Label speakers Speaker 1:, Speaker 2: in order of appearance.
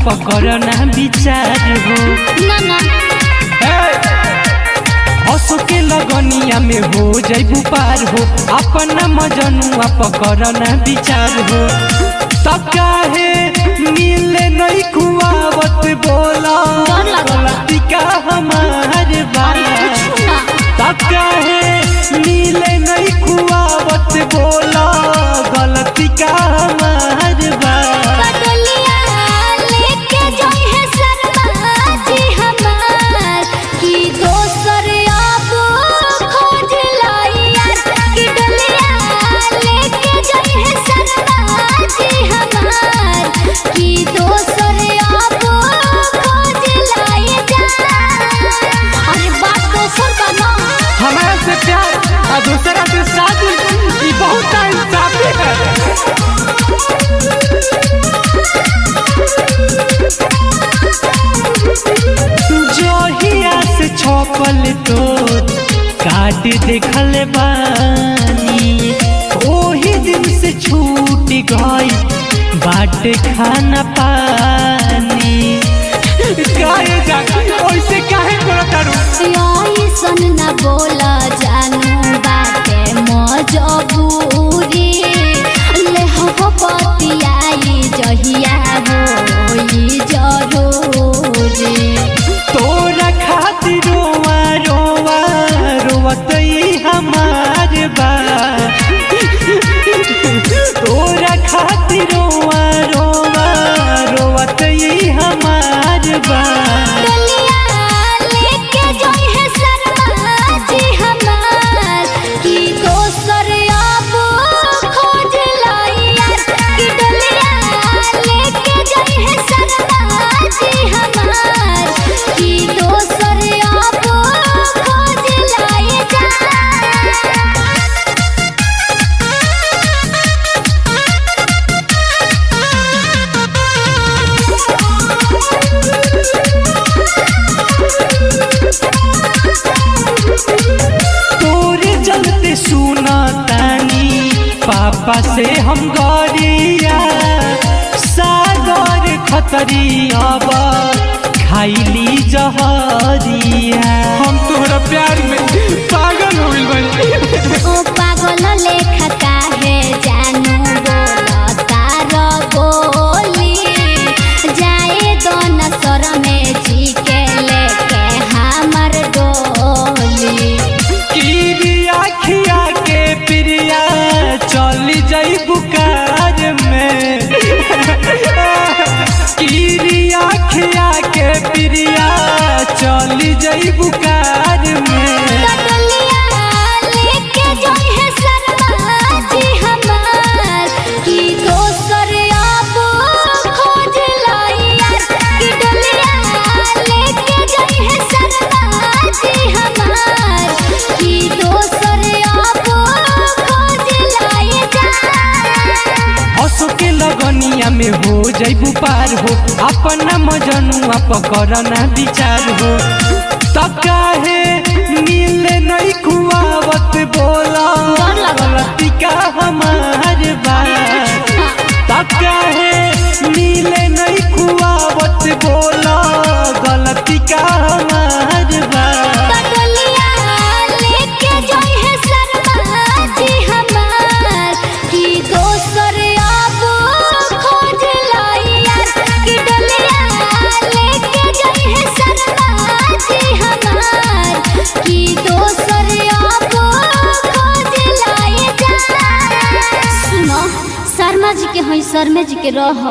Speaker 1: पकड़ना विचार हो
Speaker 2: ना
Speaker 1: असो के लगनिया में हो जैबू पार हो अपना मजनुआ पकड़ना विचार हो तकाहे मिले नहीं खुआवत बोला गलती का हमार तकाहे मिले नहीं खुआवत बोला गलती का हमार हमारा से प्यार और दूसरा से शादी ये बहुत इंसाफी है। जोहिया से छपल तो काट देखल बानी ओही दिन से छूट गई बाट खाना पानी काहे जाके ओइसे काहे करतारू
Speaker 2: सन न बोला जानू बाटे मजबूरी ले हो पतियाई जहिया होई जरूरी
Speaker 1: तोरा खातिर रोवा रोवा रोवत हमार बा तोरा खातिर रोवा रोवा रोवत हमार बा सुना तानी पापा से हम गरिया सागर खतरिया खाइली जहरिया हम तोहरा प्यार में पागल हो गइल
Speaker 2: ओ पागल लेखा काहे जानू बोला तार बोली जाए दोन सर में जी के लेके हमर डोली
Speaker 1: खिया के प्रिया चली जाई बुकार में किरिया खिया के प्रिया चली जाई बुकार में लगनिया में हो जैबू पार हो अपना मजनुआ पकड़ना विचार हो तकाहे मिले नहीं खुआवत बोला गलती का हमार बा तकाहे मिले नहीं खुआवत बोला गलती का हमार बा
Speaker 2: शर्मा जी के हई शर्मा जी के रह